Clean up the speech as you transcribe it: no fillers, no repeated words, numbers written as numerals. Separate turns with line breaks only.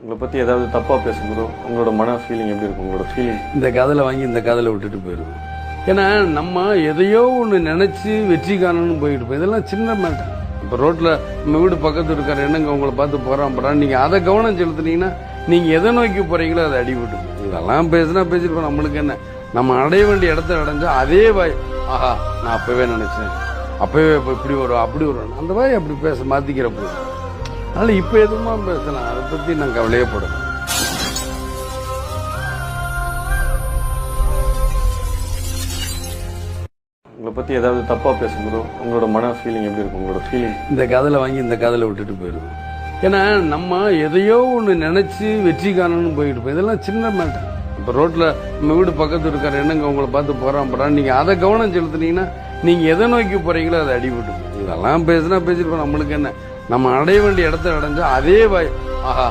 உங்களை பற்றி ஏதாவது தப்பாக பேசும்போது உங்களோட மன ஃபீலிங் எப்படி இருக்கும்? உங்களோட ஃபீலிங்
இந்த காதலை வாங்கி இந்த காதலை விட்டுட்டு போயிடுவோம். ஏன்னா நம்ம எதையோ ஒன்று நினைச்சு வெற்றி காணணும்னு போயிட்டு இருப்போம். இதெல்லாம் சின்ன மேட்டர். இப்போ ரோட்டில் நம்ம வீடு பக்கத்து இருக்காரு, என்னங்க உங்களை பார்த்து போறான் நீங்கள் அதை கவனம் செலுத்துனீங்கன்னா நீங்கள் எதை நோக்கி போறீங்களோ அதை அடிபட்டு. இதெல்லாம் பேசினா பேசிருப்போம். நம்மளுக்கு என்ன, நம்ம அடைய வேண்டிய இடத்த அடைஞ்சா அதே வாய், ஆஹா நான் அப்பவே நினைச்சேன், அப்பவே இப்படி வரும் அப்படி வரும், அந்த வாய் அப்படி பேச மாத்திக்கிறப்போ. அதனால இப்போ எதுவுமா பேசலாம், அதை பற்றி நான் கவலையே படல.
உங்களை பற்றி ஏதாவது தப்பாக பேசும்போது உங்களோட மன ஃபீலிங் எப்படி இருக்கும்? உங்களோட ஃபீலிங்
இந்த காதலை வாங்கி இந்த காதலை விட்டுட்டு போயிடுவோம். ஏன்னா நம்ம எதையோ ஒன்று நினைச்சு வெற்றி காணணும்னு போயிட்டு இருப்போம். இதெல்லாம் சின்ன மேட்டர். இப்போ ரோட்டில் நம்ம வீடு பக்கத்து இருக்காரு, என்னங்க உங்களை பார்த்து போறான் நீங்கள் அதை கவனம் செலுத்துனீங்கன்னா நீங்கள் எதை நோக்கி போறீங்களோ அதை அடிபட்டு. இதெல்லாம் பேசினா பேசிருப்போம். நம்மளுக்கு என்ன, நம்ம அடைய வேண்டிய இடத்த அடைஞ்சா அதே வாய், ஆஹா